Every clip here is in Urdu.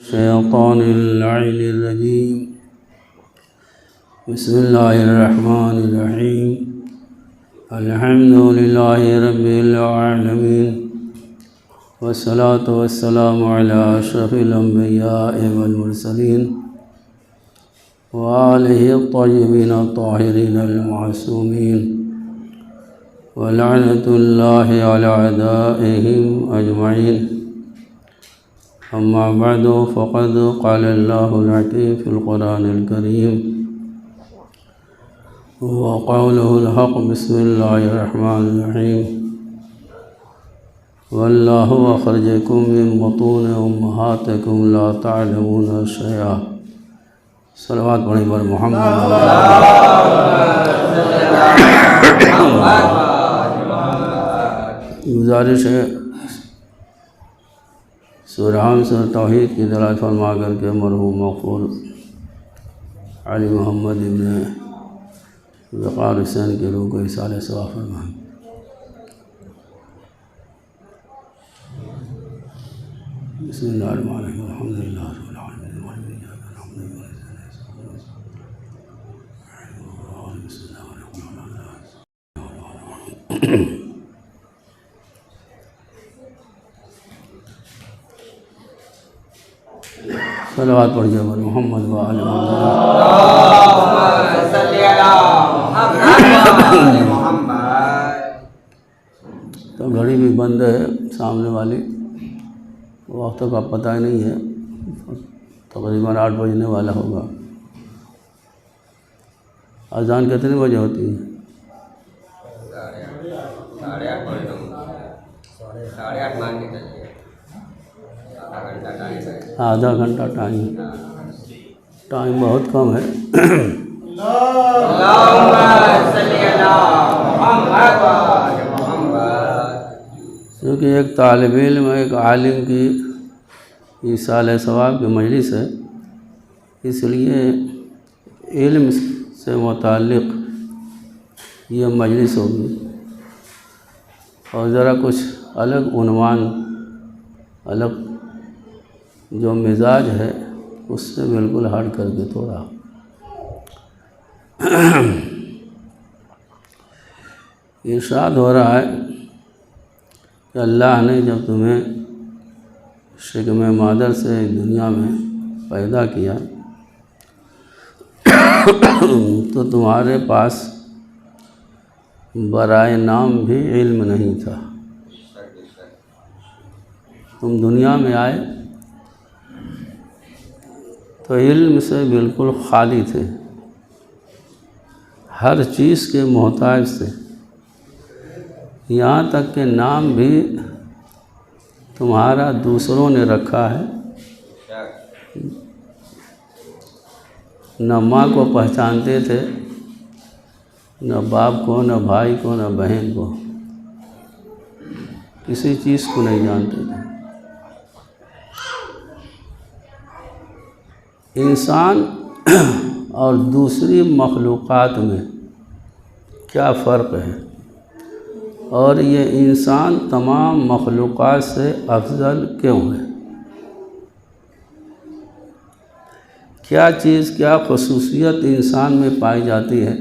الشيطان اللعين الرجيم. بسم الله الرحمن الرحيم. الحمد لله رب العالمين، والصلاة والسلام على أشرف الأنبياء والمرسلين وآله الطيبين الطاهرين المعصومين، ولعنة الله على أعدائهم أجمعين. أما بعد، فقد قال الله الحكيم في القرآن الكريم وقوله الحق. بسم الله الرحمن الرحيم. والله أخرجكم من بطون أمهاتكم لا تعلمون شيئا. صلوات پڑھیں پر محمد. گزارش ہے سورہ سورہ توحید کی تلاوت فرما کر کے مرحوم مغفور علی محمد ابن وقار حسین کی روح کو ایصال ثواب فرمائیں. بسم اللہ الرحمن الرحیم. الحمد للہ رب العالمین. صلوات پڑھیے پر محمد و آل محمد. تو گھڑی بھی بند ہے سامنے والی، وقت کا پتہ ہی نہیں ہے، تقریباً 8 بجنے والا ہوگا. اذان کتنے بجے ہوتی ہے؟ 8:30 مان کے چلیے، آدھا گھنٹہ ٹائم بہت کم ہے. کیونکہ ایک طالب علم، ایک عالم کی ایصال ثواب کی مجلس ہے، اس لیے علم سے متعلق یہ مجلس ہوگی، اور ذرا کچھ الگ عنوان، الگ جو مزاج ہے اس سے بالکل ہٹ کر کے تھوڑا. ارشاد ہو رہا ہے کہ اللہ نے جب تمہیں شکم مادر سے دنیا میں پیدا کیا تو تمہارے پاس برائے نام بھی علم نہیں تھا. تم دنیا میں آئے تو علم سے بالکل خالی تھے، ہر چیز کے محتاج تھے، یہاں تک کہ نام بھی تمہارا دوسروں نے رکھا ہے. نہ ماں کو پہچانتے تھے، نہ باپ کو، نہ بھائی کو، نہ بہن کو، کسی چیز کو نہیں جانتے تھے. انسان اور دوسری مخلوقات میں کیا فرق ہے، اور یہ انسان تمام مخلوقات سے افضل کیوں ہے؟ کیا چیز، کیا خصوصیت انسان میں پائی جاتی ہے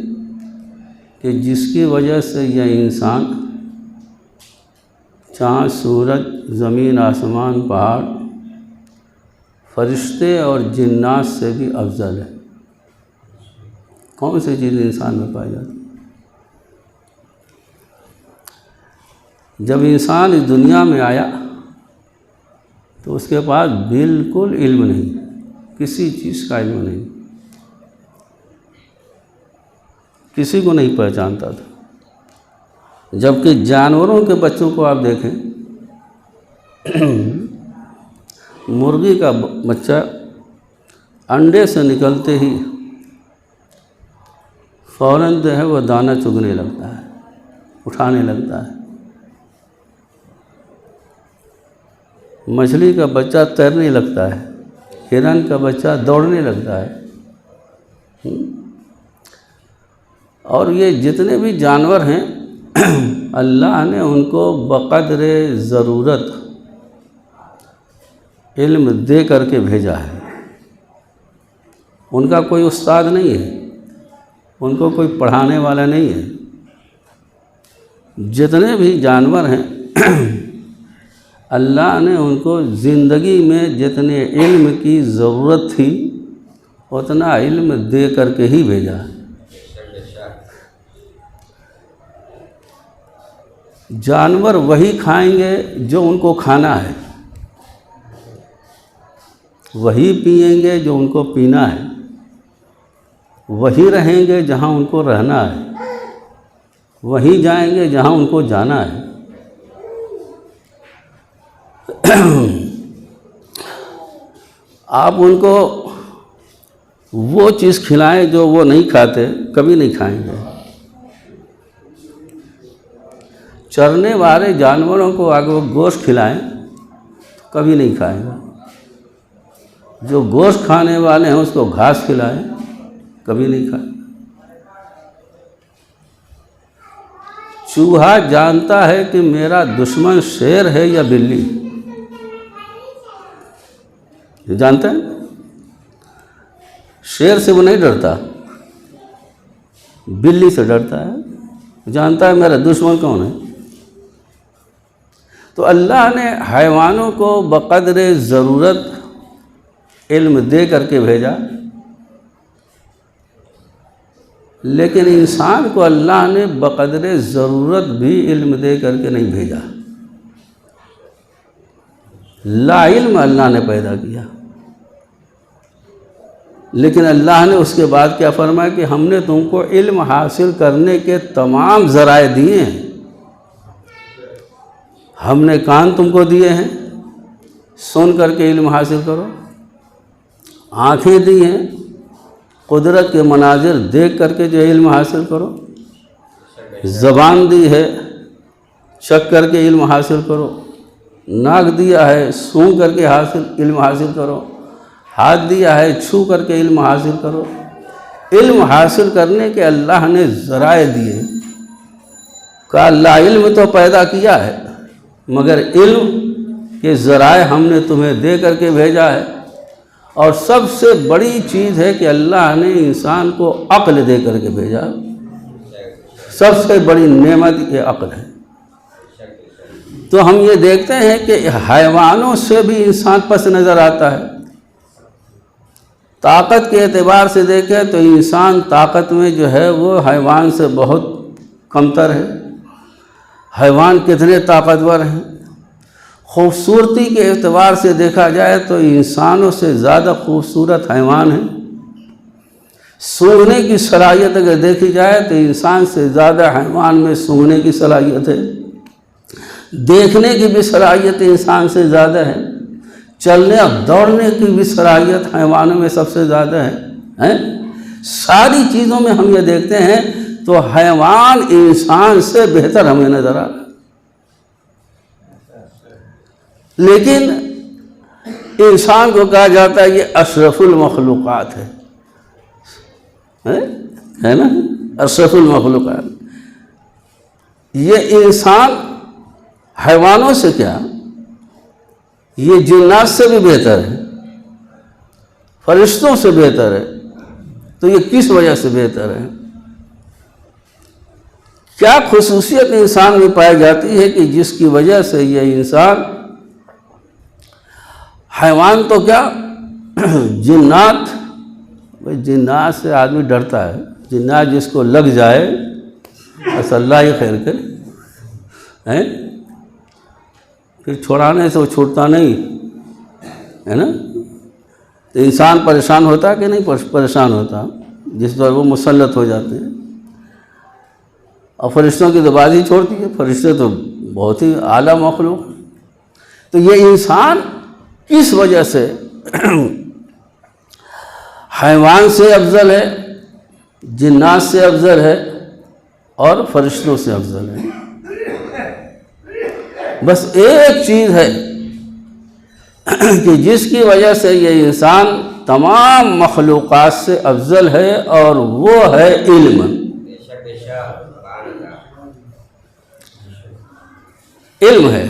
کہ جس کی وجہ سے یہ انسان چاند، سورج، زمین، آسمان، پہاڑ، فرشتے اور جنات سے بھی افضل ہے؟ کون سی چیز انسان میں پائی جاتی ہے؟ جب انسان اس دنیا میں آیا تو اس کے پاس بالکل علم نہیں، کسی چیز کا علم نہیں، کسی کو نہیں پہچانتا تھا. جبکہ جانوروں کے بچوں کو آپ دیکھیں، مرغی کا بچہ انڈے سے نکلتے ہی فوراً جو ہے وہ دانہ چگنے لگتا ہے، اٹھانے لگتا ہے. مچھلی کا بچہ تیرنے لگتا ہے، ہرن کا بچہ دوڑنے لگتا ہے. اور یہ جتنے بھی جانور ہیں اللہ نے ان کو بقدر ضرورت علم دے کر کے بھیجا ہے۔ ان کا کوئی استاد نہیں ہے، ان کو کوئی پڑھانے والا نہیں ہے۔ جتنے بھی جانور ہیں اللہ نے ان کو زندگی میں جتنے علم کی ضرورت تھی اتنا علم دے کر کے ہی بھیجا ہے۔ جانور وہی کھائیں گے جو ان کو کھانا ہے، وہی پئیں گے جو ان کو پینا ہے، وہی رہیں گے جہاں ان کو رہنا ہے، وہی جائیں گے جہاں ان کو جانا ہے۔ آپ ان کو وہ چیز کھلائیں جو وہ نہیں کھاتے، کبھی نہیں کھائیں گے۔ چرنے والے جانوروں کو اگر وہ گوشت کھلائیں تو کبھی نہیں کھائیں گے۔ جو گوشت کھانے والے ہیں اس کو گھاس کھلائیں کبھی نہیں کھائیں۔ چوہا جانتا ہے کہ میرا دشمن شیر ہے یا بلی، یہ جانتا ہے۔ شیر سے وہ نہیں ڈرتا، بلی سے ڈرتا ہے، جانتا ہے میرا دشمن کون ہے۔ تو اللہ نے حیوانوں کو بقدر ضرورت علم دے کر کے بھیجا، لیکن انسان کو اللہ نے بقدر ضرورت بھی علم دے کر کے نہیں بھیجا۔ لا علم اللہ نے پیدا کیا، لیکن اللہ نے اس کے بعد کیا فرمایا کہ ہم نے تم کو علم حاصل کرنے کے تمام ذرائع دیے ہیں۔ ہم نے کان تم کو دیے ہیں، سن کر کے علم حاصل کرو، آنکھیں دی ہیں، قدرت کے مناظر دیکھ کر کے جو علم حاصل کرو، زبان دی ہے، چکھ کر کے علم حاصل کرو، ناک دیا ہے، سونگھ کر کے علم حاصل کرو، ہاتھ دیا ہے، چھو کر کے علم حاصل کرو۔ علم حاصل کرنے کے اللہ نے ذرائع دیے۔ کہا لا علم تو پیدا کیا ہے، مگر علم کے ذرائع ہم نے تمہیں دے کر کے بھیجا ہے۔ اور سب سے بڑی چیز ہے کہ اللہ نے انسان کو عقل دے کر کے بھیجا۔ سب سے بڑی نعمت یہ عقل ہے۔ تو ہم یہ دیکھتے ہیں کہ حیوانوں سے بھی انسان پس نظر آتا ہے۔ طاقت کے اعتبار سے دیکھیں تو انسان طاقت میں جو ہے وہ حیوان سے بہت کمتر ہے۔ حیوان کتنے طاقتور ہیں۔ خوبصورتی کے اعتبار سے دیکھا جائے تو انسانوں سے زیادہ خوبصورت حیوان ہیں۔ سونگھنے کی صلاحیت اگر دیکھی جائے تو انسان سے زیادہ حیوان میں سونگھنے کی صلاحیت ہے۔ دیکھنے کی بھی صلاحیت انسان سے زیادہ ہے۔ چلنے اور دوڑنے کی بھی صلاحیت حیوانوں میں سب سے زیادہ ہے۔ ساری چیزوں میں ہم یہ دیکھتے ہیں تو حیوان انسان سے بہتر ہمیں نظر آ رہا ہے۔ لیکن انسان کو کہا جاتا ہے یہ اشرف المخلوقات ہے نا، اشرف المخلوقات۔ یہ انسان حیوانوں سے کیا، یہ جنات سے بھی بہتر ہے، فرشتوں سے بہتر ہے۔ تو یہ کس وجہ سے بہتر ہے؟ کیا خصوصیت انسان میں پائی جاتی ہے کہ جس کی وجہ سے یہ انسان، حیوان تو کیا، جنات، جنات سے آدمی ڈرتا ہے۔ جنات جس کو لگ جائے بس اللہ ہی خیر کرے، پھر چھوڑانے سے وہ چھوٹتا نہیں ہے نا۔ تو انسان پریشان ہوتا ہے کہ نہیں پریشان ہوتا جس پر وہ مسلط ہو جاتے ہیں۔ اور فرشتوں کی تو بات ہی چھوڑتی ہے، فرشتے تو بہت ہی اعلیٰ مخلوق۔ تو یہ انسان کس وجہ سے حیوان سے افضل ہے، جنات سے افضل ہے اور فرشتوں سے افضل ہے؟ بس ایک چیز ہے کہ جس کی وجہ سے یہ انسان تمام مخلوقات سے افضل ہے، اور وہ ہے علم۔ علم ہے۔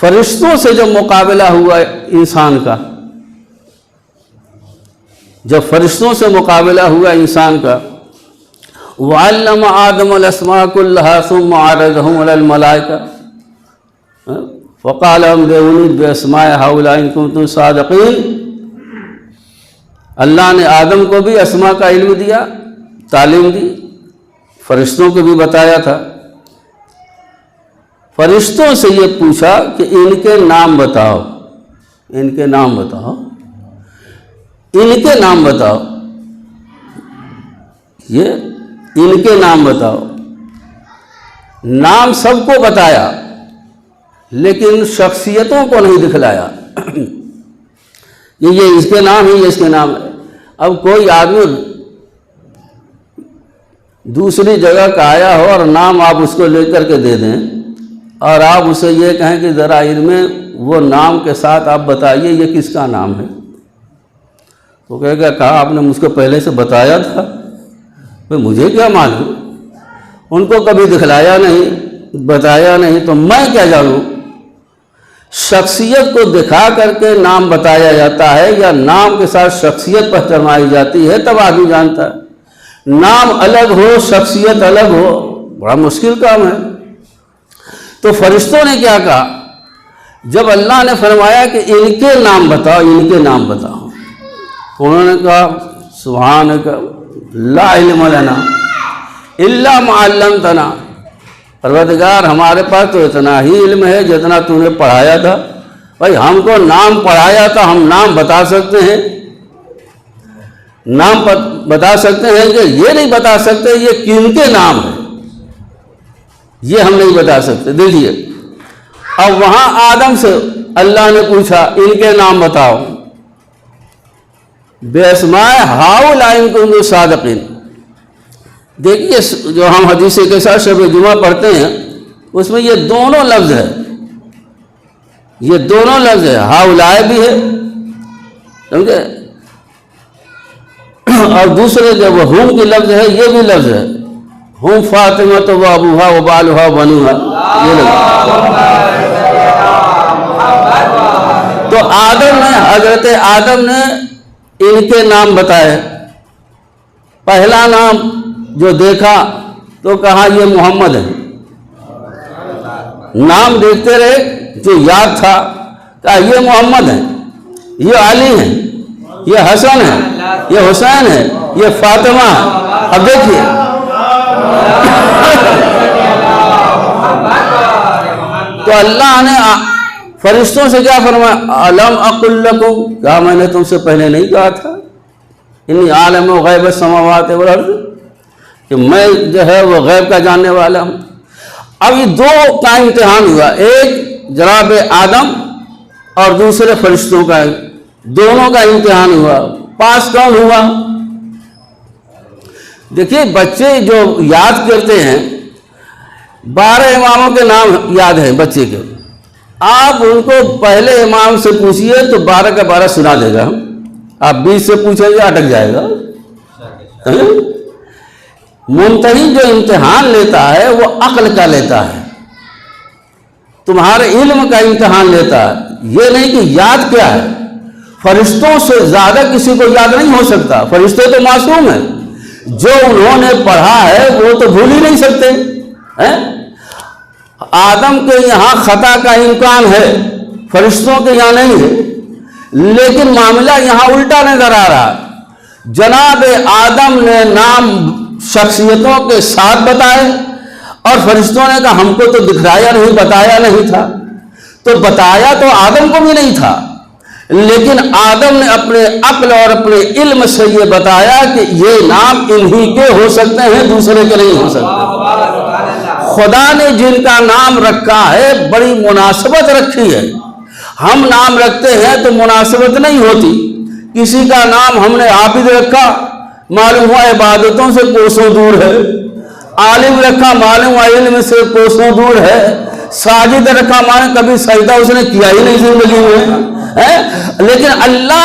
فرشتوں سے جب مقابلہ ہوا انسان کا، جب فرشتوں سے مقابلہ ہوا انسان کا، وعلم آدم الاسماء كلها ثم عرضهم على الملائکہ فقال انبئونی باسماء هؤلاء ان کنتم صادقین۔ اللہ نے آدم کو بھی اسماء کا علم دیا، تعلیم دی، فرشتوں کو بھی بتایا تھا۔ فرشتوں سے یہ پوچھا کہ ان کے نام بتاؤ، ان کے نام بتاؤ، ان کے نام بتاؤ، یہ ان کے نام بتاؤ۔ نام سب کو بتایا لیکن شخصیتوں کو نہیں دکھلایا کہ یہ اس کے نام ہے، یہ اس کے نام ہے۔ اب کوئی آدمی دوسری جگہ کا آیا ہو اور نام آپ اس کو لے کر کے دے دیں اور آپ اسے یہ کہیں کہ ذرا علم وہ نام کے ساتھ آپ بتائیے یہ کس کا نام ہے، تو کہے گا کہا آپ نے مجھ کو پہلے سے بتایا تھا، مجھے کیا معلوم، ان کو کبھی دکھلایا نہیں، بتایا نہیں، تو میں کیا جانوں۔ شخصیت کو دکھا کر کے نام بتایا جاتا ہے یا نام کے ساتھ شخصیت پہچانائی جاتی ہے تب آدمی جانتا ہے۔ نام الگ ہو شخصیت الگ ہو بڑا مشکل کام ہے۔ تو فرشتوں نے کیا کہا جب اللہ نے فرمایا کہ ان کے نام بتاؤ، ان کے نام بتاؤ، تو انہوں نے کہا سبحانک لا علم لنا الا ما علمتنا، پروردگار ہمارے پاس تو اتنا ہی علم ہے جتنا تو نے پڑھایا تھا۔ بھائی ہم کو نام پڑھایا تھا، ہم نام بتا سکتے ہیں، نام بتا سکتے ہیں کہ یہ نہیں بتا سکتے یہ کن کے نام ہے، یہ ہم نہیں بتا سکتے۔ دیکھیے اب وہاں آدم سے اللہ نے پوچھا ان کے نام بتاؤ، بِأَسْمَاءِ هَؤُلَاءِ إِن كُنتُمْ صَادِقِينَ۔ دیکھیے جو ہم حدیث کے ساتھ شب جمعہ پڑھتے ہیں اس میں یہ دونوں لفظ ہے، یہ دونوں لفظ ہے، ہاؤلائے بھی ہے سمجھے، اور دوسرے جب ہم کی لفظ ہے یہ بھی لفظ ہے، ہم فاطمہ و ابوہا و بالہا و بنوہا، یہ لفظ۔ تو آدم نے، حضرت آدم نے ان کے نام بتائے۔ پہلا نام جو دیکھا تو کہا یہ محمد ہے، نام دیکھتے رہے جو یاد تھا کہا یہ محمد ہے، یہ علی ہے، یہ حسن ہے، یہ حسین ہے، یہ فاطمہ ہے۔ اب دیکھیے تو اللہ نے فرشتوں سے کیا فرمایا، الم اقل لکم، کہا میں نے تم سے پہلے نہیں کہا تھا انی عالم غیب السماوات والارض، کہ میں جو ہے وہ غیب کا جاننے والا ہوں۔ اب یہ دو کا امتحان ہوا، ایک جناب آدم اور دوسرے فرشتوں کا، دونوں کا امتحان ہوا، پاس کون ہوا؟ دیکھیے بچے جو یاد کرتے ہیں 12 اماموں کے نام یاد ہیں بچے کے، آپ ان کو پہلے امام سے پوچھئے تو 12 کا 12 سنا دے گا، آپ 20 سے پوچھیں گے اٹک جائے گا۔ ممتحن جو امتحان لیتا ہے وہ عقل کا لیتا ہے، تمہارے علم کا امتحان لیتا ہے، یہ نہیں کہ یاد کیا ہے۔ فرشتوں سے زیادہ کسی کو یاد نہیں ہو سکتا، فرشتے تو معصوم ہیں، جو انہوں نے پڑھا ہے وہ تو بھول ہی نہیں سکتے۔ آدم کے یہاں خطا کا امکان ہے، فرشتوں کے یہاں نہیں ہے، لیکن معاملہ یہاں الٹا نظر آ رہا۔ جناب آدم نے نام شخصیتوں کے ساتھ بتائے اور فرشتوں نے کہا ہم کو تو دکھلایا نہیں، بتایا نہیں تھا، تو بتایا تو آدم کو بھی نہیں تھا، لیکن آدم نے اپنے عقل اور اپنے علم سے یہ بتایا کہ یہ نام انہی کے ہو سکتے ہیں، دوسرے کے نہیں ہو سکتے۔ خدا نے جن کا نام رکھا ہے بڑی مناسبت رکھی ہے، ہم نام رکھتے ہیں تو مناسبت نہیں ہوتی۔ کسی کا نام ہم نے عابد رکھا، معلوم ہوا عبادتوں سے کوسوں دور ہے، عالم رکھا معلوم ہوا علم سے کوسوں دور ہے، ساجد رکھا معلوم کبھی سجدہ اس نے کیا ہی نہیں زندگی میں ہے۔ لیکن اللہ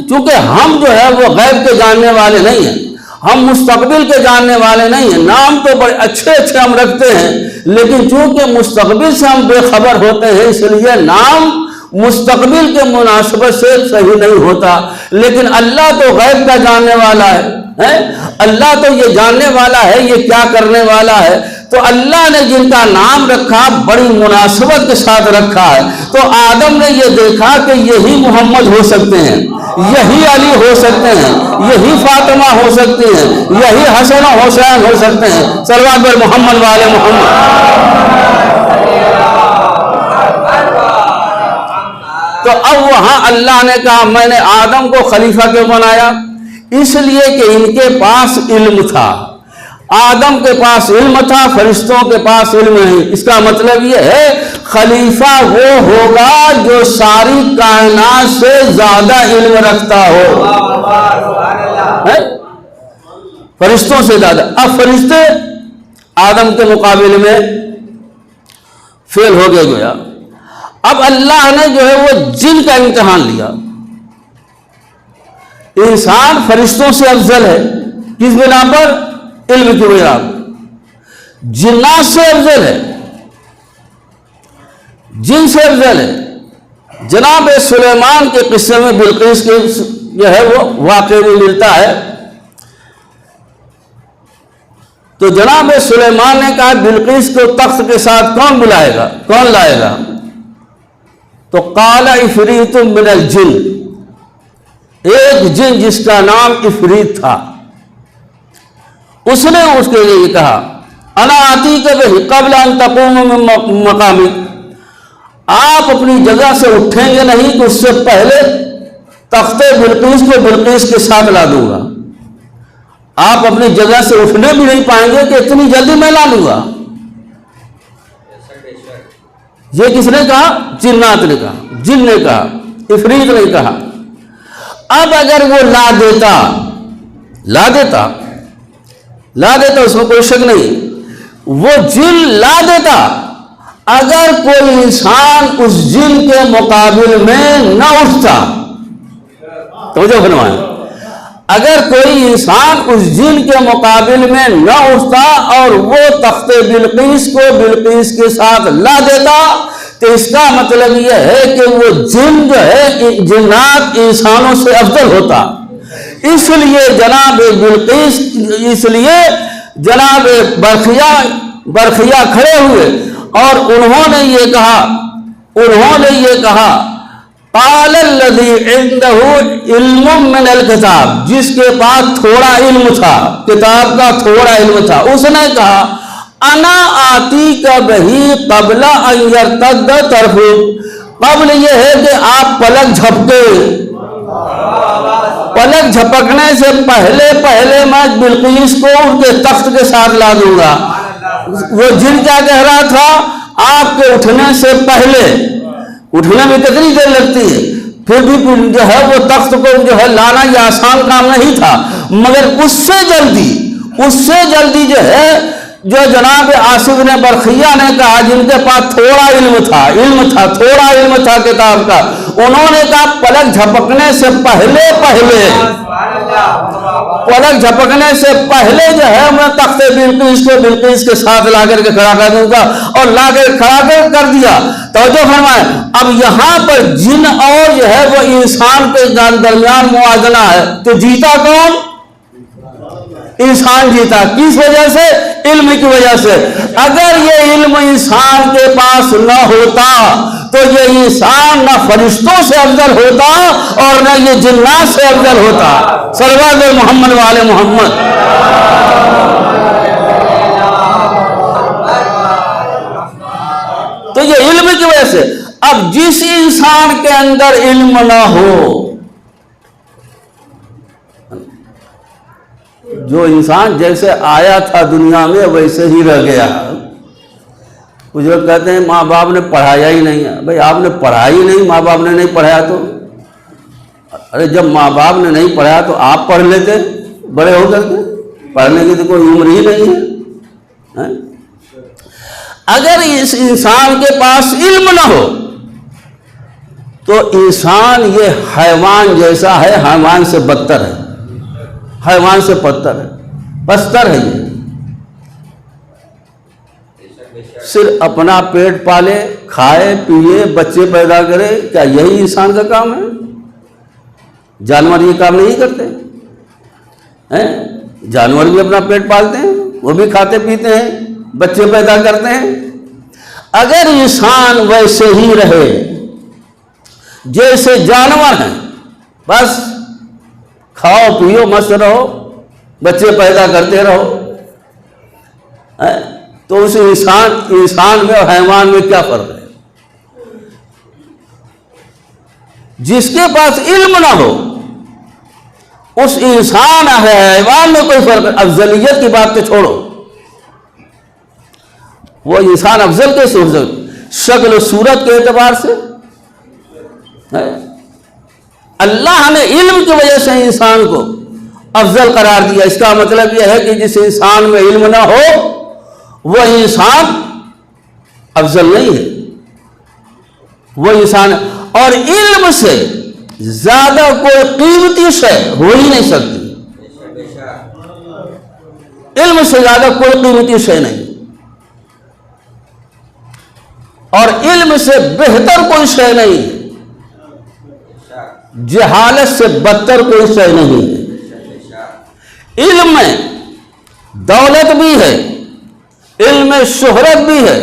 چونکہ ہم جو ہے وہ غیب کے جاننے والے نہیں ہیں، ہم مستقبل کے جاننے والے نہیں ہیں. نام تو بڑے اچھے اچھے ہم رکھتے ہیں، لیکن چونکہ مستقبل سے ہم بے خبر ہوتے ہیں، اس لیے نام مستقبل کے مناسبت سے صحیح نہیں ہوتا. لیکن اللہ تو غیب کا جاننے والا ہے، اللہ تو یہ جاننے والا ہے یہ کیا کرنے والا ہے. تو اللہ نے جن کا نام رکھا بڑی مناسبت کے ساتھ رکھا ہے. تو آدم نے یہ دیکھا کہ یہی محمد ہو سکتے ہیں، یہی علی ہو سکتے ہیں، یہی فاطمہ ہو سکتی ہیں، یہی حسن و حسین ہو سکتے ہیں. صلوات بر محمد والے محمد. تو اب وہاں اللہ نے کہا میں نے آدم کو خلیفہ کیوں بنایا؟ اس لیے کہ ان کے پاس علم تھا. آدم کے پاس علم تھا، فرشتوں کے پاس علم نہیں. اس کا مطلب یہ ہے خلیفہ وہ ہوگا جو ساری کائنات سے زیادہ علم رکھتا ہو، فرشتوں سے زیادہ. اب فرشتے آدم کے مقابلے میں فیل ہو گئے گویا. اب اللہ نے جو ہے وہ جن کا امتحان لیا. انسان فرشتوں سے افضل ہے، کس بنا پر؟ علم کی وجہ. جنات سے افضل ہے، جن سے افضل ہے. جناب سلیمان کے قصے میں بلقیس کے جو ہے وہ واقعہ بھی ملتا ہے. تو جناب سلیمان نے کہا بلقیس کو تخت کے ساتھ کون بلائے گا، کون لائے گا؟ تو قال عفریت من الجن، ایک جن جس کا نام عفریت تھا، اس نے اس کے لیے کہا انا آتیک بہ قبل ان تقوم من مقامک، آپ اپنی جگہ سے اٹھیں گے نہیں تو اس سے پہلے تخت بلقیس کو بلقیس کے ساتھ لا دوں گا. آپ اپنی جگہ سے اٹھنے بھی نہیں پائیں گے کہ اتنی جلدی میں لا لوں گا. یہ کس نے کہا؟ جنات نے کہا، جن نے کہا، عفریت نے کہا. اب اگر وہ لا دیتا اس میں کوئی شک نہیں، وہ جن لا دیتا، اگر کوئی انسان اس جن کے مقابل میں نہ اٹھتا، توجہ فرمائیں، اگر کوئی انسان اس جن کے مقابل میں نہ اٹھتا اور وہ تخت بلقیس کو بلقیس کے ساتھ لا دیتا، تو اس کا مطلب یہ ہے کہ وہ جن جو ہے جنات انسانوں سے افضل ہوتا. اس لیے جناب بلقیس، اس لیے جناب برخیا کھڑے ہوئے اور انہوں نے یہ کہا قال الذی عنده علم من الکتاب، جس کے پاس تھوڑا علم تھا، کتاب کا تھوڑا علم تھا، اس نے کہا انا آتیک بہ قبل ان یرتد طرفک، قبل یہ ہے کہ آپ پلک جھپکنے سے پہلے میں بلقیس کو ان کے تخت کے ساتھ لا دوں گا. وہ جن کیا کہہ رہا تھا؟ آپ کے اٹھنے سے پہلے، اٹھنے میں کتنی دیر لگتی ہے، پھر بھی جو ہے وہ تخت کو جو ہے لانا یہ آسان کام نہیں تھا، مگر اس سے جلدی جو ہے جو جناب آصف نے برخیہ نے کہا جن کے پاس تھوڑا علم تھا کتاب کا، انہوں نے کہا پلک جھپکنے سے پہلے جو ہے میں تخت بلقیس کو بلقیس کے ساتھ لا کر کے کھڑا کر دوں گا، اور لا کر کھڑا کر دیا. توجہ فرمائیں، اب یہاں پر جن اور جو ہے وہ انسان کے درمیان موازنہ ہے، تو جیتا کون؟ انسان جیتا. کس وجہ سے؟ علم کی وجہ سے. اگر یہ علم انسان کے پاس نہ ہوتا تو یہ انسان نہ فرشتوں سے افضل ہوتا اور نہ یہ جنات سے افضل ہوتا. صلوات محمد والے محمد. تو یہ علم کی وجہ سے. اب جس انسان کے اندر علم نہ ہو، جو انسان جیسے آیا تھا دنیا میں ویسے ہی رہ گیا. کچھ لوگ کہتے ہیں ماں باپ نے پڑھایا ہی نہیں ہے. بھائی آپ نے پڑھائی نہیں، ماں باپ نے نہیں پڑھایا تو؟ ارے جب ماں باپ نے نہیں پڑھایا تو آپ پڑھ لیتے بڑے ہو کر کے؟ پڑھنے کی تو کوئی عمر ہی نہیں ہے. اگر اس انسان کے پاس علم نہ ہو تو انسان یہ حیوان جیسا ہے، حیوان سے بدتر ہے، حیوان سے بدتر ہے. بستر ہے یہ. صرف اپنا پیٹ پالے, کھائے پیے, بچے پیدا کرے, کیا یہی انسان کا کام ہے؟ جانور یہ کام نہیں کرتے ہیں؟ جانور بھی اپنا پیٹ پالتے ہیں, وہ بھی کھاتے پیتے ہیں, بچے پیدا کرتے ہیں. اگر انسان ویسے ہی رہے جیسے جانور ہیں, بس کھاؤ پیو مست رہو, بچے پیدا کرتے رہو, تو اس انسان میں اور حیوان میں کیا فرق ہے؟ جس کے پاس علم نہ ہو اس انسان ہے حیوان میں کوئی فرق نہیں. افضلیت کی بات تو چھوڑو, وہ انسان افضل کیسے ہو سکتا؟ شکل و صورت کے اعتبار سے اللہ نے علم کی وجہ سے انسان کو افضل قرار دیا. اس کا مطلب یہ ہے کہ جس انسان میں علم نہ ہو وہ انسان افضل نہیں ہے, وہ انسان. اور علم سے زیادہ کوئی قیمتی شے ہو ہی نہیں سکتی, علم سے زیادہ کوئی قیمتی شے نہیں, اور علم سے بہتر کوئی شے نہیں, جہالت سے بدتر کوئی شے نہیں ہے. علم میں دولت بھی ہے, علم میں شہرت بھی ہے,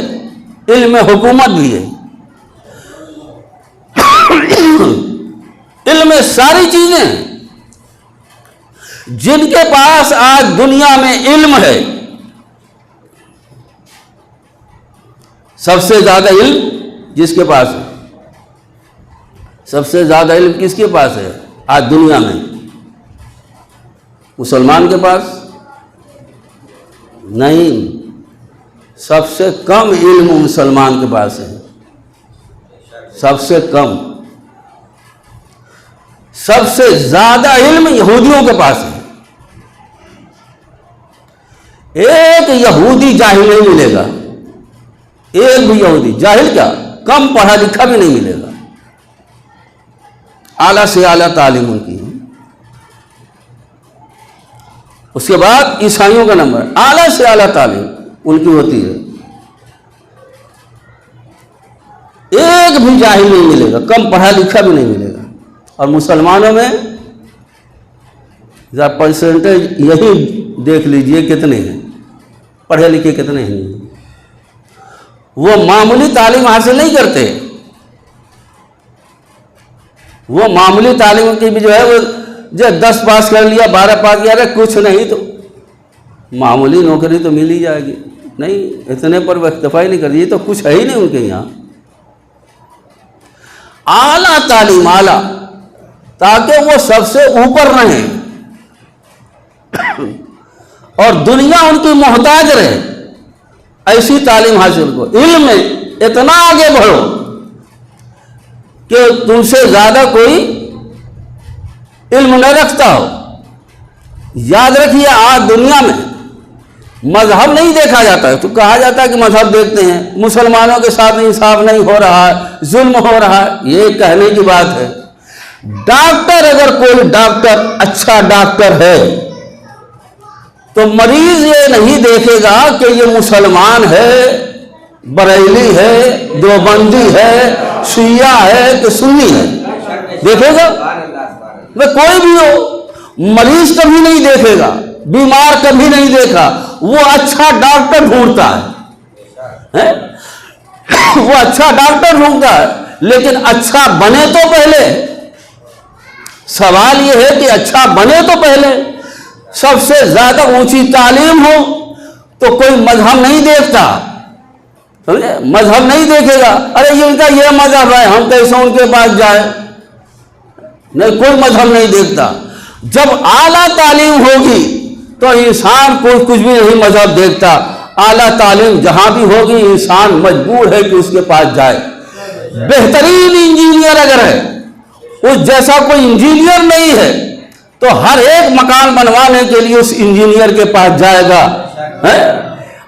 علم میں حکومت بھی ہے, علم میں ساری چیزیں. جن کے پاس آج دنیا میں علم ہے, سب سے زیادہ علم جس کے پاس ہے, سب سے زیادہ علم کس کے پاس ہے آج دنیا میں؟ مسلمان کے پاس نہیں, سب سے کم علم مسلمان کے پاس ہے, سب سے کم. سب سے زیادہ علم یہودیوں کے پاس ہے. ایک یہودی جاہل نہیں ملے گا, ایک بھی یہودی جاہل کیا, کم پڑھا لکھا بھی نہیں ملے گا. اعلیٰ سے اعلیٰ تعلیم ان کی ہے. اس کے بعد عیسائیوں کا نمبر, اعلیٰ سے اعلیٰ تعلیم ان کی ہوتی ہے. ایک بھی جاہل نہیں ملے گا, کم پڑھا لکھا بھی نہیں ملے گا. اور مسلمانوں میں ذرا پرسنٹیج یہی دیکھ لیجئے کتنے ہیں, پڑھے لکھے کتنے ہیں. وہ معمولی تعلیم حاصل نہیں کرتے, وہ معمولی تعلیم کی بھی جو ہے وہ جو 10 پاس کر لیا, 12 پاس کیا, کچھ نہیں تو معمولی نوکری تو مل ہی جائے گی. نہیں, اتنے پر وہ اکتفا ہی نہیں کر, یہ تو کچھ ہے ہی نہیں ان کے یہاں. اعلیٰ تعلیم, اعلیٰ, تاکہ وہ سب سے اوپر رہیں اور دنیا ان کی محتاج رہے, ایسی تعلیم حاصل کو. علم میں اتنا آگے بڑھو کہ تم سے زیادہ کوئی علم نہ رکھتا ہو. یاد رکھیے آج دنیا میں مذہب نہیں دیکھا جاتا ہے, تو کہا جاتا ہے کہ مذہب دیکھتے ہیں, مسلمانوں کے ساتھ انصاف نہیں ہو رہا ہے, ظلم ہو رہا ہے. یہ کہنے کی بات ہے. ڈاکٹر, اگر کوئی ڈاکٹر اچھا ڈاکٹر ہے تو مریض یہ نہیں دیکھے گا کہ یہ مسلمان ہے, بریلی ہے, دیوبندی ہے, شیعہ ہے کہ سنی ہے. دیکھے گا وہ کوئی بھی ہو, مریض کبھی نہیں دیکھے گا, بیمار کبھی نہیں دیکھا. وہ اچھا ڈاکٹر ڈھونڈتا ہے, وہ اچھا ڈاکٹر ڈھونڈتا ہے. لیکن اچھا بنے تو پہلے, سوال یہ ہے کہ اچھا بنے تو پہلے. سب سے زیادہ اونچی تعلیم ہو تو کوئی مذہب نہیں دیکھتا, مذہب نہیں دیکھے گا. ارے ان کا یہ مذہب ہے, ہم کیسے ان کے پاس جائیں. نہیں, کوئی مذہب نہیں دیکھتا. جب اعلیٰ تعلیم ہوگی تو انسان کوئی کچھ بھی نہیں مذہب دیکھتا. اعلیٰ تعلیم جہاں بھی ہوگی انسان مجبور ہے کہ اس کے پاس جائے. بہترین انجینئر اگر ہے, اس جیسا کوئی انجینئر نہیں ہے, تو ہر ایک مکان بنوانے کے لیے اس انجینئر کے پاس جائے گا.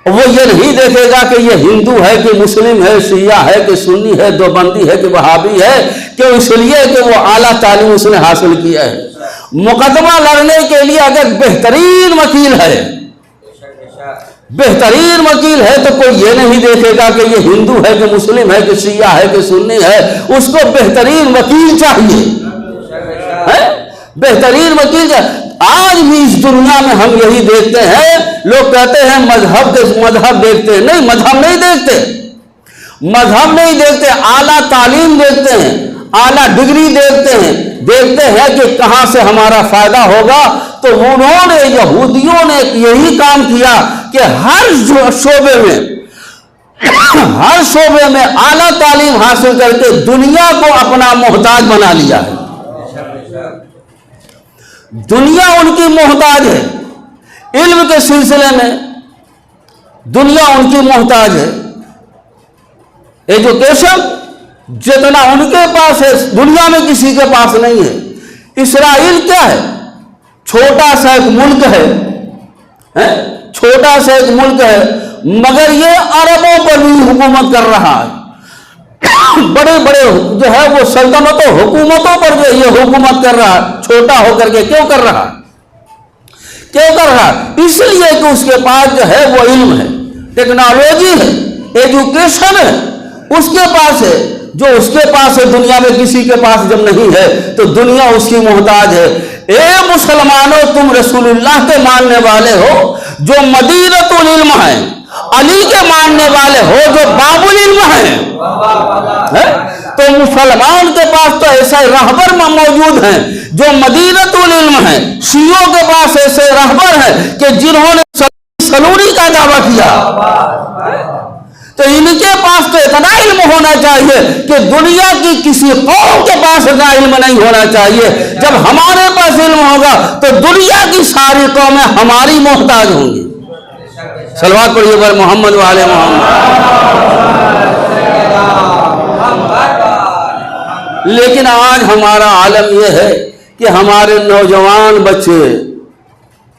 وہ یہ نہیں دیکھے گا کہ یہ ہندو ہے کہ مسلم ہے, شیعہ ہے کہ سنی ہے, دیوبندی ہے کہ وہابی ہے, کہ اس لیے کہ وہ اعلیٰ تعلیم اس نے حاصل کیا ہے. مقدمہ لڑنے کے لیے اگر بہترین وکیل ہے بہترین وکیل ہے تو کوئی یہ نہیں دیکھے گا کہ یہ ہندو ہے کہ مسلم ہے کہ شیعہ ہے کہ سنی ہے، اس کو بہترین وکیل چاہیے، بہترین وکیل چاہیے۔ آج بھی اس دنیا میں ہم یہی دیکھتے ہیں، لوگ کہتے ہیں مذہب دیکھتے ہیں، نہیں، مذہب نہیں دیکھتے، مذہب نہیں دیکھتے، اعلیٰ تعلیم دیکھتے ہیں، اعلیٰ ڈگری دیکھتے ہیں کہ کہاں سے ہمارا فائدہ ہوگا۔ تو انہوں نے، یہودیوں نے یہی کام کیا کہ ہر شعبے میں اعلیٰ تعلیم حاصل کر کے دنیا کو اپنا محتاج بنا لیا ہے، دنیا ان کی محتاج ہے، علم کے سلسلے میں دنیا ان کی محتاج ہے۔ ایجوکیشن جتنا ان کے پاس ہے دنیا میں کسی کے پاس نہیں ہے۔ اسرائیل کیا ہے؟ چھوٹا سا ایک ملک ہے، چھوٹا سا ایک ملک ہے، مگر یہ عربوں پر بھی حکومت کر رہا ہے، بڑے بڑے جو ہے وہ سلطنتوں حکومتوں پر جو یہ حکومت کر رہا ہے، چھوٹا ہو کر کے کیوں کر رہا ہے؟ اس لیے کہ اس کے پاس جو ہے وہ علم ہے، ٹیکنالوجی ہے، ایجوکیشن ہے، اس کے پاس ہے، جو اس کے پاس ہے دنیا میں کسی کے پاس جب نہیں ہے تو دنیا اس کی محتاج ہے۔ اے مسلمانوں، تم رسول اللہ کے ماننے والے ہو جو مدینۃ العلم ہے، علی کے ماننے والے ہو جو باب العلم ہے، تو مسلمان کے پاس تو ایسے رہبر موجود ہیں جو مدینۃ العلم ہے، شیعوں کے پاس ایسے رہبر ہیں کہ جنہوں نے سلوری کا دعویٰ کیا۔ تو ان کے پاس تو اتنا علم ہونا چاہیے کہ دنیا کی کسی قوم کے پاس اتنا علم نہیں ہونا چاہیے۔ جب ہمارے پاس علم ہوگا تو دنیا کی ساری قومیں ہماری محتاج ہوں گی۔ صلوات پڑھیے پر محمد وعلى محمد۔ لیکن آج ہمارا عالم یہ ہے کہ ہمارے نوجوان بچے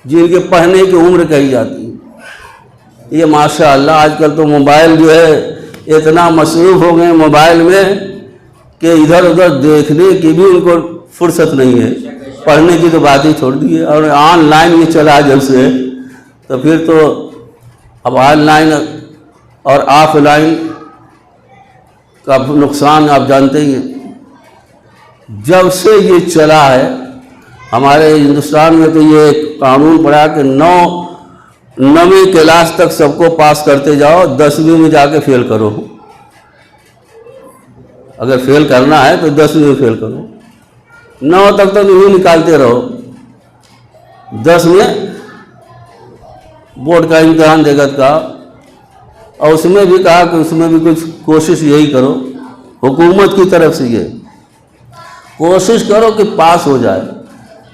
جن کے پڑھنے کی عمر کہی جاتی ہے، یہ ماشاءاللہ آج کل تو موبائل جو ہے اتنا مصروف ہو گئے موبائل میں کہ ادھر ادھر دیکھنے کی بھی ان کو فرصت نہیں ہے، پڑھنے کی تو بات ہی چھوڑ دی ہے۔ اور آن لائن یہ چلا جب سے، تو پھر تو اب آن لائن اور آف لائن کا نقصان آپ جانتے ہی ہیں۔ جب سے یہ چلا ہے ہمارے ہندوستان میں تو یہ ایک قانون پڑا کہ 9ویں کلاس تک سب کو پاس کرتے جاؤ، 10ویں میں جا کے فیل کرو۔ اگر فیل کرنا ہے تو 10ویں میں فیل کرو، 9 تک تو نہیں نکالتے رہو، 10 میں بورڈ کا امتحان دے گا، اور اس میں بھی کہا کہ اس میں بھی کچھ کوشش یہی کرو، حکومت کی طرف سے یہ کوشش کرو کہ پاس ہو جائے،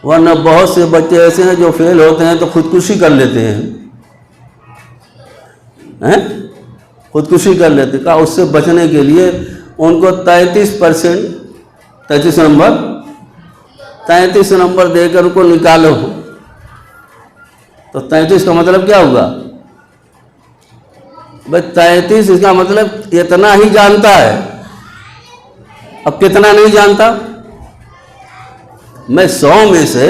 ورنہ بہت سے بچے ایسے ہیں جو فیل ہوتے ہیں تو خودکشی کر لیتے ہیں، خودکشی کر لیتے۔ کہا اس سے بچنے کے لیے ان کو 33 نمبر دے کر ان کو نکالو۔ تو 33 کا مطلب کیا ہوگا بھائی؟ 33 اس کا مطلب اتنا ہی جانتا ہے، اب کتنا نہیں جانتا؟ میں 100 میں سے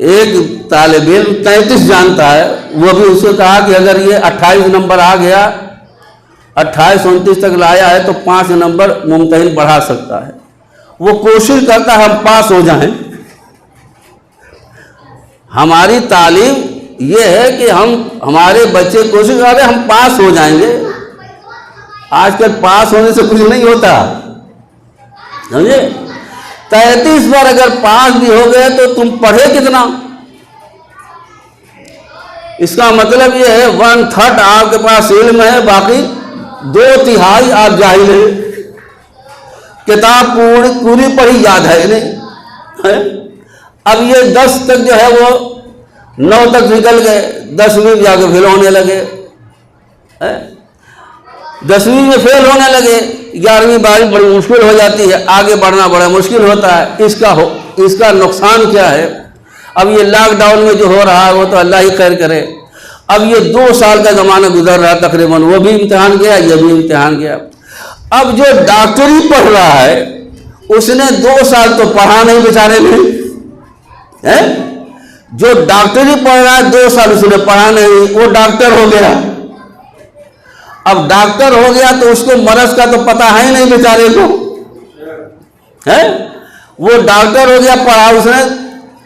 ایک طالب علم 33 جانتا ہے، وہ بھی اس کو کہا کہ اگر یہ 28 نمبر آ گیا، 28 29 تک لایا ہے تو 5 نمبر ممتحن بڑھا سکتا ہے، وہ کوشش کرتا ہے ہم پاس ہو جائیں۔ ہماری تعلیم یہ ہے کہ ہمارے بچے کوشش کرتے ہیں ہم پاس ہو جائیں گے۔ آج کل پاس ہونے سے کچھ نہیں ہوتا، سمجھے؟ 33 بار اگر پاس بھی ہو گئے تو تم پڑھے کتنا؟ اس کا مطلب یہ ہے 1/3 آپ کے پاس علم ہے، باقی 2/3 آپ جاہل ہیں، کتاب پوری پڑھی یاد ہے نہیں۔ اب یہ 10 تک جو ہے وہ 9 تک نکل گئے، 10ویں جا کے فیل ہونے لگے، 10ویں میں فیل ہونے لگے، 11ویں 12ویں بڑی مشکل ہو جاتی ہے، آگے بڑھنا بڑا مشکل ہوتا ہے۔ اس کا نقصان کیا ہے؟ اب یہ لاک ڈاؤن میں جو ہو رہا ہے وہ تو اللہ ہی خیر کرے۔ اب یہ 2 سال کا زمانہ گزر رہا ہے تقریباً، وہ بھی امتحان گیا، یہ بھی امتحان گیا۔ اب جو ڈاکٹری پڑھ رہا ہے اس نے 2 سال تو پڑھا نہیں بیچارے نے، جو ڈاکٹری پڑھ رہا ہے 2 سال اس نے پڑھا نہیں، وہ ڈاکٹر ہو گیا. اب ڈاکٹر ہو گیا تو اس کو مرض کا تو پتہ ہے ہی نہیں بیچارے کو ہے. وہ ڈاکٹر ہو گیا، پڑھا اس نے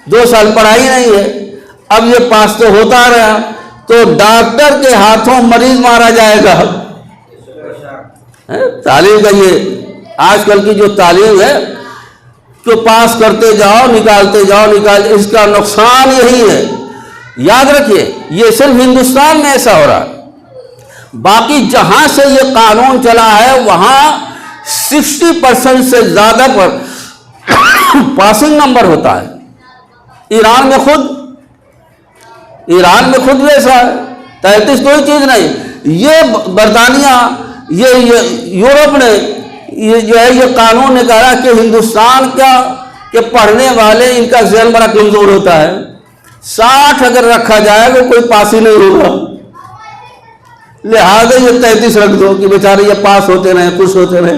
2 سال پڑھائی نہیں ہے. اب یہ پاس تو ہوتا رہا، تو ڈاکٹر کے ہاتھوں مریض مارا جائے گا. تعلیم کا یہ آج کل کی جو تعلیم ہے کہ پاس کرتے جاؤ نکالتے جاؤ اس کا نقصان یہی ہے. یاد رکھیے یہ صرف ہندوستان میں ایسا ہو رہا ہے، باقی جہاں سے یہ قانون چلا ہے وہاں 60% سے زیادہ پر پاسنگ نمبر ہوتا ہے. ایران میں خود بھی ایسا ہے، 33 کوئی چیز نہیں. یہ برطانیہ یہ یورپ نے یہ جو ہے یہ قانون نے کہا کہ ہندوستان کا کہ پڑھنے والے ان کا ذہن بڑا کمزور ہوتا ہے، 60 اگر رکھا جائے تو کوئی پاس ہی نہیں ہوگا، لہذا یہ 33 رکھ دو کہ بیچارے یہ پاس ہوتے رہے خوش ہوتے رہے.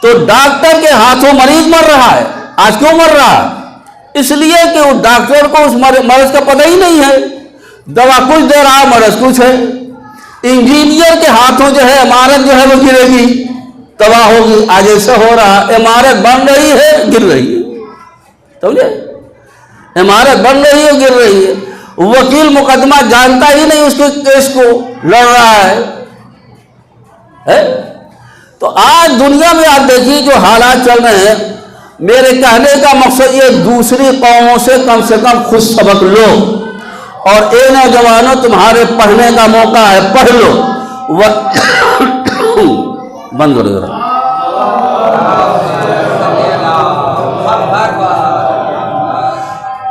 تو ڈاکٹر کے ہاتھوں مریض مر رہا ہے. آج کیوں مر رہا ہے؟ اس لیے کہ وہ ڈاکٹر کو اس مرض کا پتہ ہی نہیں ہے، دوا کچھ دے رہا مرض کچھ ہے. انجینئر کے ہاتھوں جو ہے عمارت جو ہے وہ گرے گی، تباہ ہوگی. آج ایسا ہو رہا، عمارت بن رہی ہے گر رہی ہے. سمجھے؟ عمارت بن رہی ہے گر رہی ہے. وکیل مقدمہ جانتا ہی نہیں اس کے کیس کو لڑ رہا ہے. تو آج دنیا میں آپ دیکھیے جو حالات چل رہے ہیں، میرے کہنے کا مقصد یہ دوسری قوموں سے کم خود سبق لو. اور اے نوجوانوں تمہارے پڑھنے کا موقع ہے، پڑھ لو. بند کرو ذرا.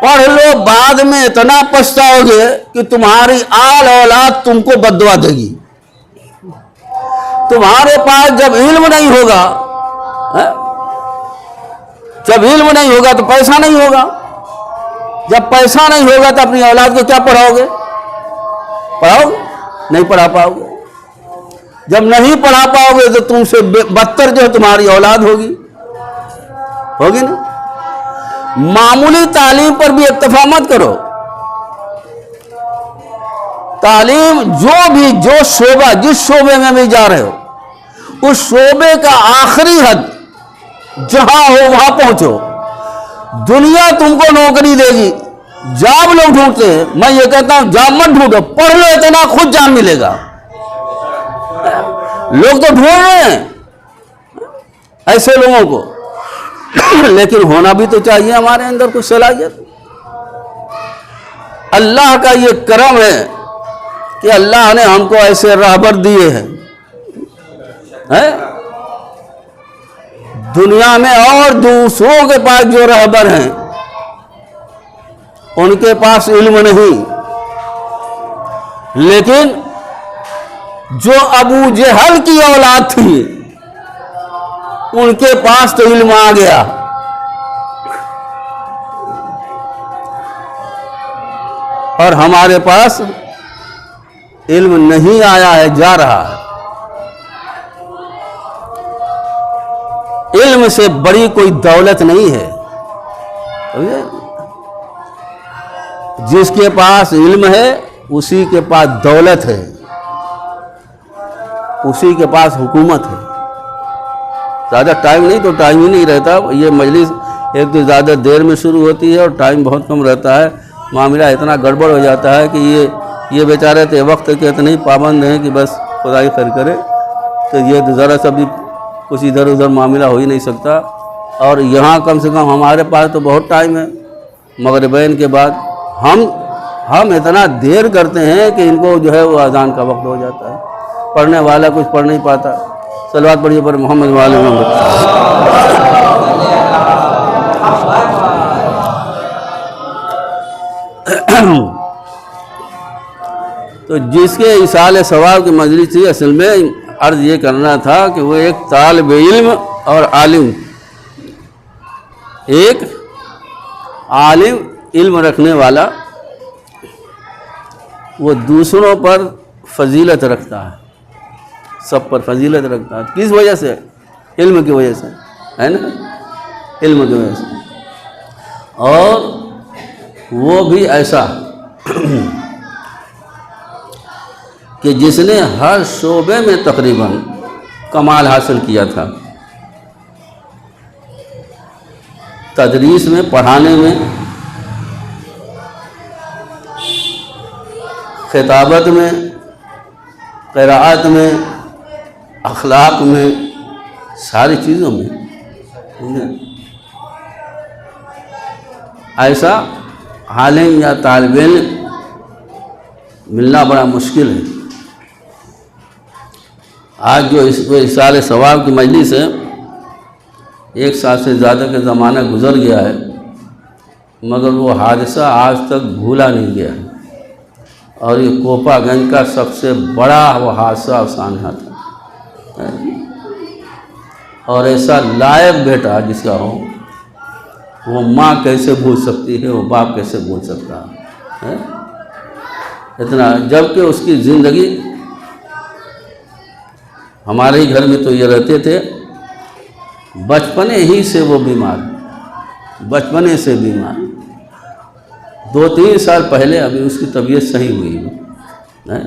پڑھ لو، بعد میں اتنا پچھتاؤ گے کہ تمہاری آل اولاد تم کو بد دعا دے گی. تمہارے پاس جب علم نہیں ہوگا تو پیسہ نہیں ہوگا. جب پیسہ نہیں ہوگا تو اپنی اولاد کو کیا پڑھاؤ گے؟ نہیں پڑھا پاؤ گے. جب نہیں پڑھا پاؤ گے تو تم سے بدتر جو تمہاری اولاد ہوگی نا. معمولی تعلیم پر بھی اکتفا مت کرو. تعلیم جو شعبہ جس شعبے میں بھی جا رہے ہو اس شعبے کا آخری حد جہاں ہو وہاں پہنچو. دنیا تم کو نوکری دے گی، جاب لوگ ڈھونڈتے ہیں. میں یہ کہتا ہوں جاب مت ڈھونڈو، پڑھ لو اتنا خود جاب ملے گا. لوگ تو ڈھونڈ رہے ہیں ایسے لوگوں کو، لیکن ہونا بھی تو چاہیے ہمارے اندر کچھ صلاحیت. اللہ کا یہ کرم ہے کہ اللہ نے ہم کو ایسے راہبر دیے ہیں دنیا میں. اور دوسروں کے پاس جو راہبر ہیں ان کے پاس علم نہیں، لیکن جو ابو جہل کی اولاد تھی ان کے پاس تو علم آ گیا. اور ہمارے پاس علم نہیں آیا ہے، جا رہا ہے. علم سے بڑی کوئی دولت نہیں ہے. جس کے پاس علم ہے اسی کے پاس دولت ہے، اسی کے پاس حکومت ہے. زیادہ ٹائم نہیں تو ٹائم ہی نہیں رہتا. یہ مجلس ایک تو زیادہ دیر میں شروع ہوتی ہے اور ٹائم بہت کم رہتا ہے. معاملہ اتنا گڑبڑ ہو جاتا ہے کہ یہ بیچارے تو وقت کے اتنے پابند ہیں کہ بس خدائی خیر کرے. تو یہ ذرا سا بھی کچھ ادھر ادھر معاملہ ہو ہی نہیں سکتا. اور یہاں کم سے کم ہمارے پاس تو بہت ٹائم ہے. مغربین کے بعد ہم اتنا دیر کرتے ہیں کہ ان کو جو ہے وہ اذان کا وقت ہو جاتا ہے. پڑھنے والا کچھ پڑھ نہیں پاتا. صلوات پڑھیے پر محمد وآل محمد. تو جس کے ایصال ثواب کی مجلس تھی، اصل میں عرض یہ کرنا تھا کہ وہ ایک طالب علم اور عالم، ایک عالم علم رکھنے والا وہ دوسروں پر فضیلت رکھتا ہے، سب پر فضیلت رکھتا ہے. کس وجہ سے؟ علم کی وجہ سے، ہے نا، علم کی وجہ سے. اور وہ بھی ایسا کہ جس نے ہر شعبے میں تقریباً کمال حاصل کیا تھا، تدریس میں، پڑھانے میں، خطابت میں، قراءت میں، اخلاق میں، ساری چیزوں میں۔ ایسا عالم یا طالب علم ملنا بڑا مشکل ہے۔ آج جو اس احصال ثواب کی مجلس ہے، 1 سال سے زیادہ کا زمانہ گزر گیا ہے، مگر وہ حادثہ آج تک بھولا نہیں گیا ہے، اور یہ کوپا گنج کا سب سے بڑا وہ حادثہ افسانہ تھا۔ اور ایسا لائق بیٹا جس کا ہو، وہ ماں کیسے بھول سکتی ہے، وہ باپ کیسے بھول سکتا ہے؟ اتنا، جبکہ اس کی زندگی، ہمارے ہی گھر میں تو یہ رہتے تھے، بچپنے ہی سے وہ بیمار، بچپنے سے بیمار، 2-3 سال پہلے ابھی اس کی طبیعت صحیح ہوئی ہے۔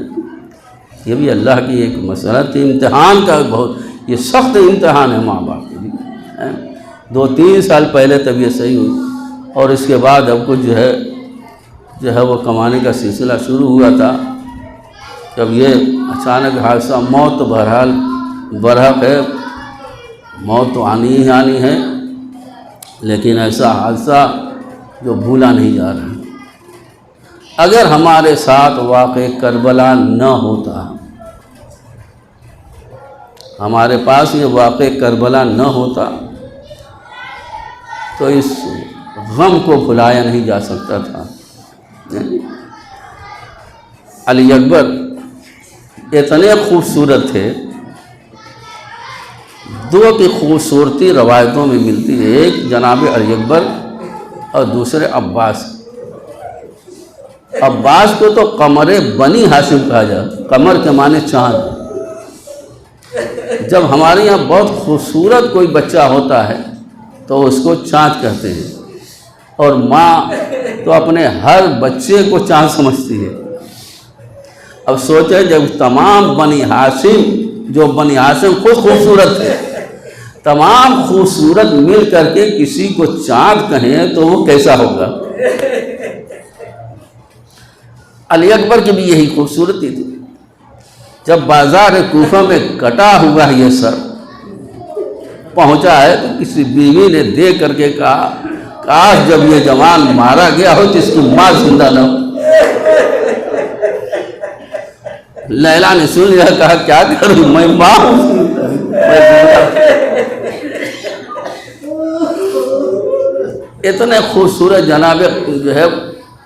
یہ بھی اللہ کی ایک مسئلہ تھی، امتحان کا، بہت یہ سخت امتحان ہے ماں باپ کے لیے۔ 2-3 سال پہلے طبیعت صحیح ہوئی، اور اس کے بعد اب کچھ جو ہے وہ کمانے کا سلسلہ شروع ہوا تھا، جب یہ اچانک حادثہ، موت تو بہرحال برحق ہے، موت تو آنی ہی آنی ہے، لیکن ایسا حادثہ جو بھولا نہیں جا رہا۔ اگر ہمارے ساتھ واقع کربلا نہ ہوتا، ہمارے پاس یہ واقع کربلا نہ ہوتا، تو اس غم کو بھلایا نہیں جا سکتا تھا۔ علی اکبر اتنے خوبصورت تھے، 2 کی خوبصورتی روایتوں میں ملتی ہے، ایک جناب علی اکبر اور دوسرے عباس۔ عباس کو تو قمر بنی ہاشم کہا جاتا، قمر کے معنی چاند۔ جب ہمارے یہاں بہت خوبصورت کوئی بچہ ہوتا ہے تو اس کو چاند کہتے ہیں، اور ماں تو اپنے ہر بچے کو چاند سمجھتی ہے۔ اب سوچیں، جب تمام بنی ہاشم، جو بنی ہاشم خود خوبصورت تھے، تمام خوبصورت مل کر کے کسی کو چاند کہیں تو وہ کیسا ہوگا؟ علی اکبر کی بھی یہی خوبصورتی تھی۔ جب بازار کوفہ میں کٹا ہوا یہ سر پہنچا ہے، تو کسی بیوی نے دیکھ کر کے کہا، کاش جب یہ جوان مارا گیا ہو تو اس کی ماں زندہ نہ ہو۔ لیلا نے سن لیا، کہا کیا کروں، میں ماں ہوں، اتنے خوبصورت جناب جو ہے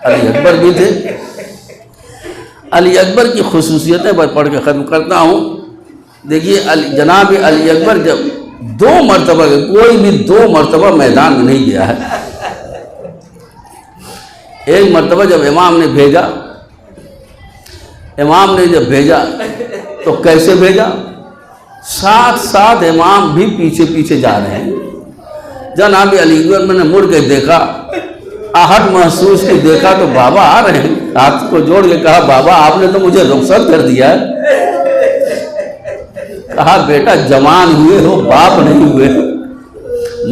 علی اکبر بھی تھے۔ علی اکبر کی خصوصیتیں پڑھ کے ختم کرتا ہوں۔ دیکھیے، جناب علی اکبر جب 2 مرتبہ، کوئی بھی 2 مرتبہ میدان میں نہیں گیا ہے۔ ایک مرتبہ جب امام نے بھیجا، امام نے جب بھیجا تو کیسے بھیجا؟ ساتھ امام بھی پیچھے پیچھے جا رہے ہیں۔ جناب علی اکبر میں نے مڑ کے دیکھا، آہٹ محسوس کی، دیکھا تو بابا آ رہے ہیں، ہاتھ کو جوڑ کے کہا، بابا آپ نے تو مجھے رخصت کر دیا ہے۔ کہا، بیٹا جوان ہوئے ہو، باپ نہیں ہوئے،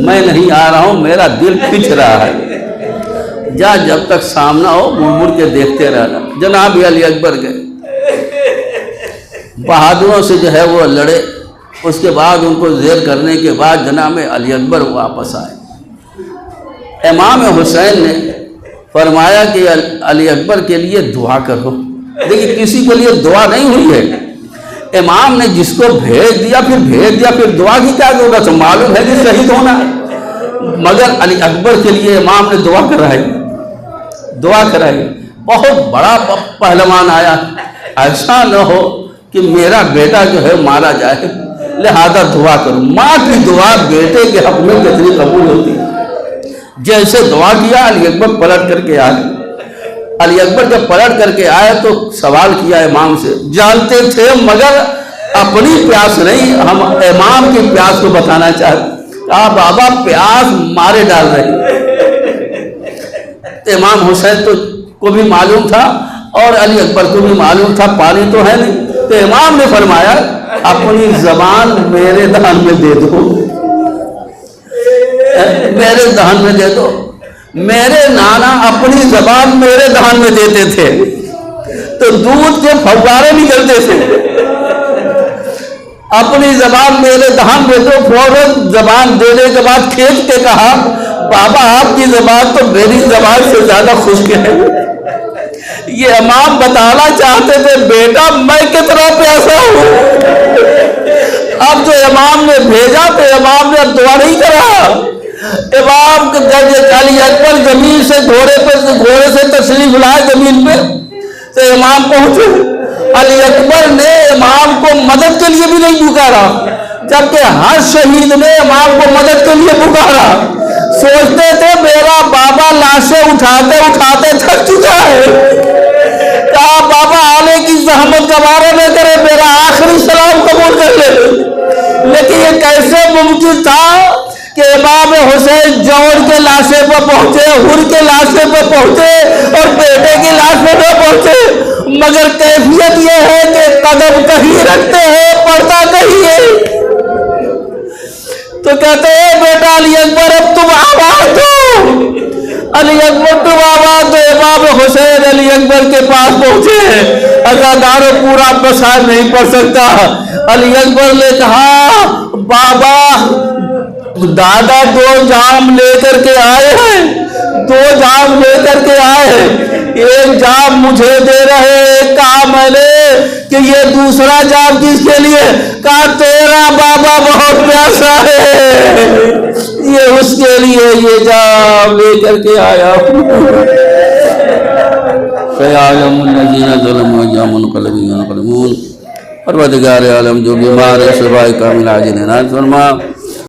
میں نہیں آ رہا ہوں، میرا دل کھنچ رہا ہے، جا جب تک سامنا ہو مڑ کے دیکھتے رہنا۔ جناب علی اکبر گئے، بہادروں سے جو ہے وہ لڑے، اس کے بعد ان کو زیر کرنے کے بعد جناب علی اکبر واپس آئے۔ امام حسین نے فرمایا کہ علی اکبر کے لیے دعا کرو۔ دیکھیے، کسی کے لیے دعا نہیں ہوئی ہے، امام نے جس کو بھیج دیا پھر دعا کی کیا ضرورت ہے، معلوم ہے کہ شہید ہونا ہے، مگر علی اکبر کے لیے امام نے دعا کرائی۔ بہت بڑا پہلوان آیا، ایسا نہ ہو کہ میرا بیٹا جو ہے مارا جائے، لہذا دعا کرو۔ ماں کی دعا بیٹے کے حق میں کتنی قبول ہوتی ہے۔ جیسے دعا کیا، علی اکبر پلٹ کر کے آئے۔ علی اکبر جب پلٹ کر کے آئے تو سوال کیا امام سے، جانتے تھے مگر اپنی پیاس نہیں، ہم امام کی پیاس کو بتانا چاہتے۔ کہا، بابا پیاس مارے ڈال رہی، امام حسین کو بھی معلوم تھا اور علی اکبر کو بھی معلوم تھا پانی تو ہے نہیں، تو امام نے فرمایا اپنی زبان میرے دہن میں دے دو، میرے دہن میں دے دو۔ میرے نانا اپنی زبان میرے دہن میں دیتے تھے تو دودھ کے فوارے نکلتے تھے، اپنی زبان میرے دہن میں دو، فوراً زبان دینے کے بعد کھینچ کے کہا بابا آپ کی زبان تو میری زبان سے زیادہ خشک ہے۔ یہ امام بتانا چاہتے تھے بیٹا میں کتنا پیاسا ہوں۔ اب جو امام نے بھیجا تو امام نے اب دعا نہیں کرا، امام جب علی اکبر زمین سے گھوڑے سے تشریف لائے زمین پہ تو امام پہنچے، علی اکبر نے امام کو مدد کے لیے بھی نہیں پکارا، جبکہ ہر شہید نے امام کو مدد کے لیے پکارا۔ سوچتے تھے میرا بابا لاشیں اٹھاتے اٹھاتے تھک چکا ہے، کہا بابا آنے کی زحمت گوارا نہ کرے، میرا آخری سلام قبول کر لے۔ لیکن یہ کیسے ممکن تھا کہ امام حسین جوڑ کے لاشے پر پہنچے، ہر کے لاشے پر پہنچے اور بیٹے کی لاش پر نہ پہنچے، مگر کیفیت یہ ہے کہ قدم کہیں رکھتے ہیں پڑتا کہیں ہے۔ تو کہتے ہیں بیٹا علی اکبر اب تم آباد ہو، علی اکبر تم آباد ہو۔ امام حسین علی اکبر کے پاس پہنچے، عزاداروں پورا مسائل نہیں پڑھ سکتا، علی اکبر نے کہا بابا دادا دو جام لے کر کے آئے ہیں، دو جام لے کر کے آئے ہیں، ایک جام مجھے دے رہے، ایک کہا میں نے کہ یہ دوسرا جام کس کے لیے، کہا تیرا بابا بہت پیاسا ہے، یہ اس کے لیے یہ جام لے کر کے آیا ہوں۔ فَيَعْلَمُ الَّذِينَ ظَلَمُوا أَيَّ مُنْقَلَبٍ يَنْقَلِبُونَ۔ پروردگار عالم جو بیمار ہے شفائے کامل عاجل عنایت فرما۔